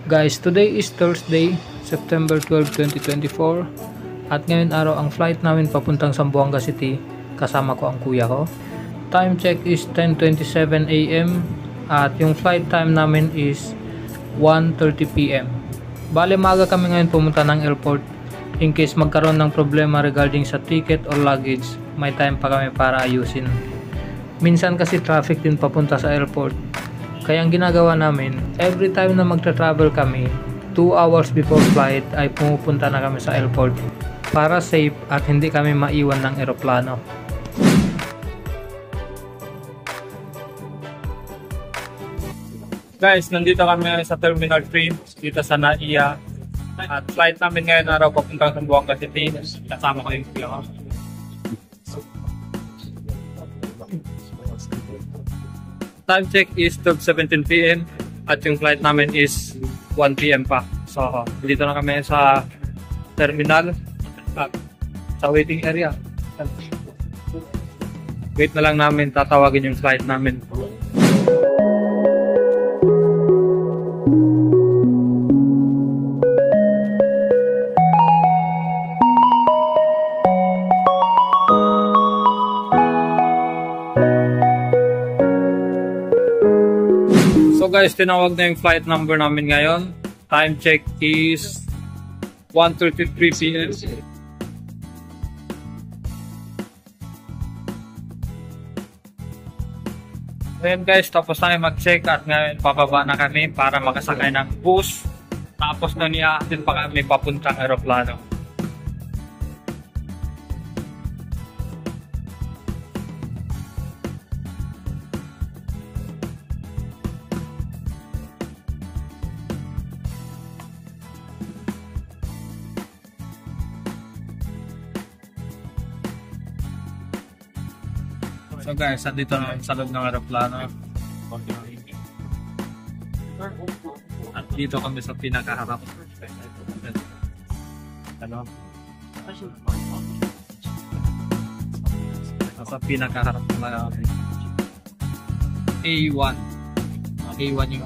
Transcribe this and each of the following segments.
Guys, today is Thursday, September 12, 2024 at ngayon araw ang flight namin papuntang Zamboanga City kasama ko ang kuya ko. Time check is 10:27 AM at yung flight time namin is 1:30 PM. Bale maaga kami ngayon pumunta ng airport in case magkaroon ng problema regarding sa ticket or luggage, may time pa kami para ayusin. Minsan kasi traffic din papunta sa airport. Kaya ang ginagawa namin, every time na magta-travel kami, 2 hours before flight ay pumupunta na kami sa airport para safe at hindi kami maiwan ng eroplano. Guys, nandito kami sa Terminal 3 dito sa NAIA at flight namin ngayon araw papuntang Zamboanga City. Kasama ko yung kuya ko. Time check is 12:17 PM at yung flight namin is 1 PM pa. So, dito na kami sa terminal at sa waiting area. Wait na lang namin, tatawagin yung flight namin. So guys, tinawag na yung flight number namin ngayon. Time check is 1:33 PM. Ngayon guys, tapos na mag-check at ngayon bababa na kami para makasakay ng bus. Tapos na niya din pa kami papuntang aeroplano. So guys, andito na sa loob ng aeroplano. At dito kami sa pinakaharap. Ano? Sa pinakaharap na A1. A1 yung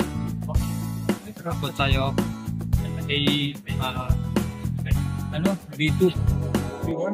tapos tayo ano? B2. B1.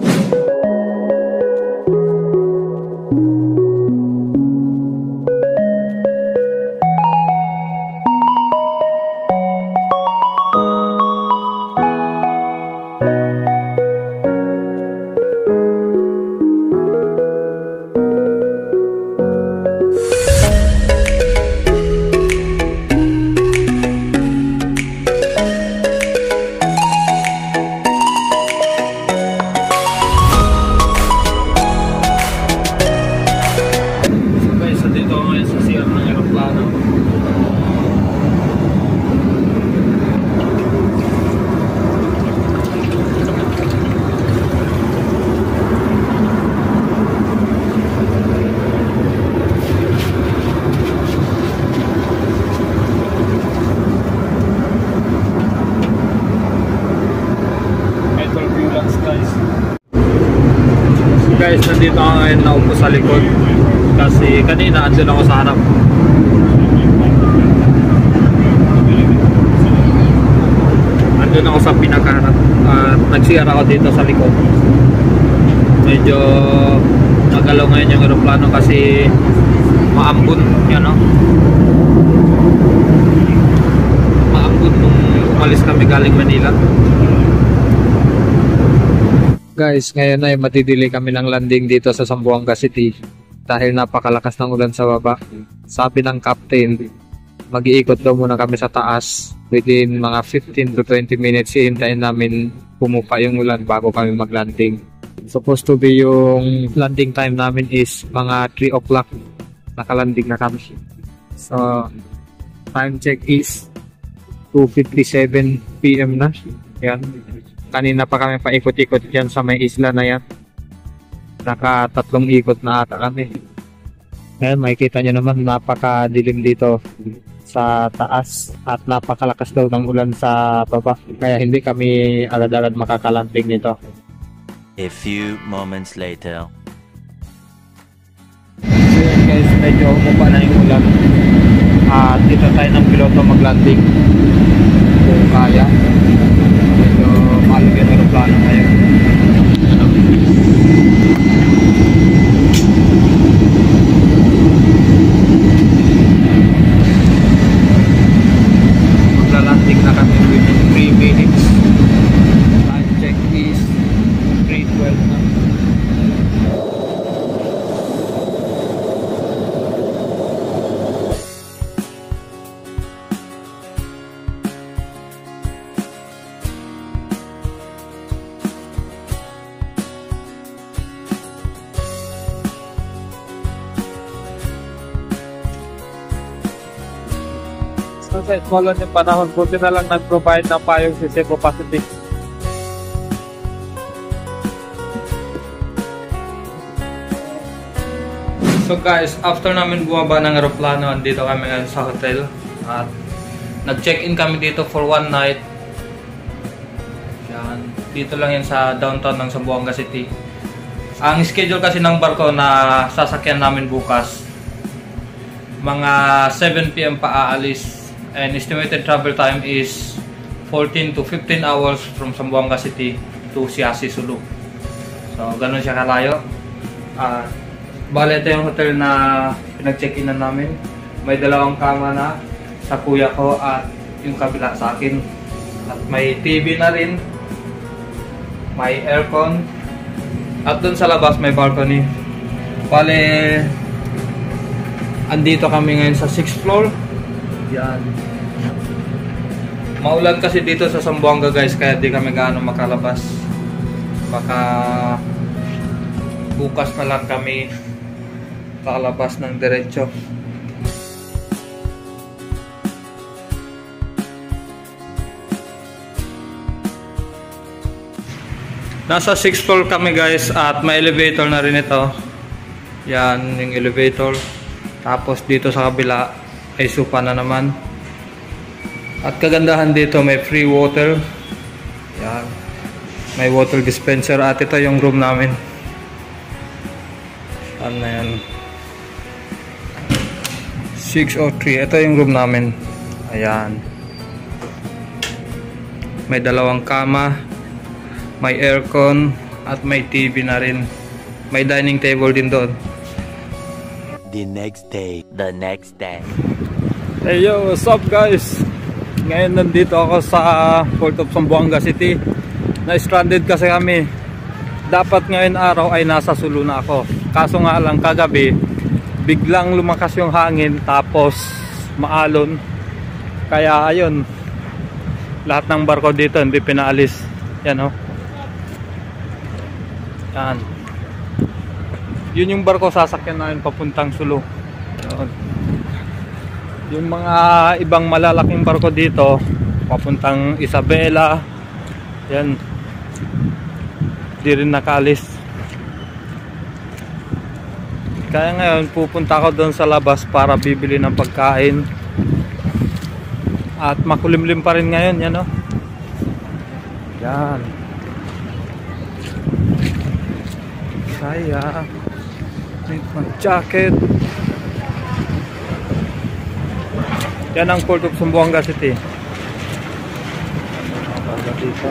Guys, nandito ako ngayon, naupo sa likod kasi kanina andun ako sa harap. Andun ako sa pinakaharap at nag-CR ako dito sa likod. Medyo magalaw ngayon yung aeroplano kasi maambon yan, no? Maambon nung umalis kami galing Manila. Guys, ngayon ay matidili kami ng landing dito sa Zamboanga City dahil napakalakas ng ulan sa baba. Sabi ng captain, mag-iikot daw muna kami sa taas. Within mga 15 to 20 minutes, hihintayin namin pumupa yung ulan bago kami mag-landing. Supposed to be yung landing time namin is mga 3 o'clock. Nakalanding na kami. So, time check is 2:57 PM na. Yan. Kanina pa kami paikot-ikot dyan sa may isla na yan. Naka-3 ikot na ata kami. Ngayon makikita nyo naman napakadilim dito sa taas at napakalakas daw ng ulan sa baba. Kaya hindi kami agad-agad makakalanding nito. A few moments later. So yun guys, medyo umupa na yung ulan. Dito tayo ng piloto mag-landing. Kaya medyo mahal yung aeroplano ngayon. Maglalanding na kami within 3 minutes. Time check is 3:12 na. So sa smaller yung panahon, buti na lang nag-provide ng payong si Cebu Pacific. So guys, after namin bumaba ng aeroplano, andito kami ngayon sa hotel. At nag-check-in kami dito for one night. Yan. Dito lang yan sa downtown ng Zamboanga City. Ang schedule kasi ng barko na sasakyan namin bukas, mga 7 PM pa aalis. And estimated travel time is 14 to 15 hours from Zamboanga City to Siasi, Sulu. So, ganun siya kalayo. Bale, ito yung hotel na pinag-check-inan namin. May dalawang kama na sa kuya ko at yung kabila sa akin. At may TV na rin. May aircon. At dun sa labas may balcony. Bale, andito kami ngayon sa 6th floor. Yan. Maulan kasi dito sa Zamboanga guys, kaya di kami gaano makalabas. Baka bukas na lang kami lalabas ng diretso. Nasa 6th floor kami guys at may elevator na rin ito. Yan yung elevator. Tapos dito sa kabila ay sopa na naman. At kagandahan dito may free water. Yan. May water dispenser at ito yung room namin. Saan na yan? 603. Ito yung room namin. Ayan. May dalawang kama. May aircon. At may TV na rin. May dining table din doon. The next day. Hey yo, what's up guys? Ngayon nandito ako sa Port of Zamboanga City. Na-stranded kasi kami. Dapat ngayon araw ay nasa Sulu na ako. Kaso nga lang kagabi, biglang lumakas yung hangin tapos maalon. Kaya ayun, lahat ng barko dito hindi pinaalis. Yan o. Yan. Yun yung barko sasakyan namin papuntang Sulu. Yun. Yung mga ibang malalaking barko dito papuntang Isabela, yan, di rin nakaalis. Kaya ngayon pupunta ako doon sa labas para bibili ng pagkain. At makulimlim pa rin ngayon, yan o. Yan. Saya need my jacket. Yan ang Port of Zamboanga City. Dito.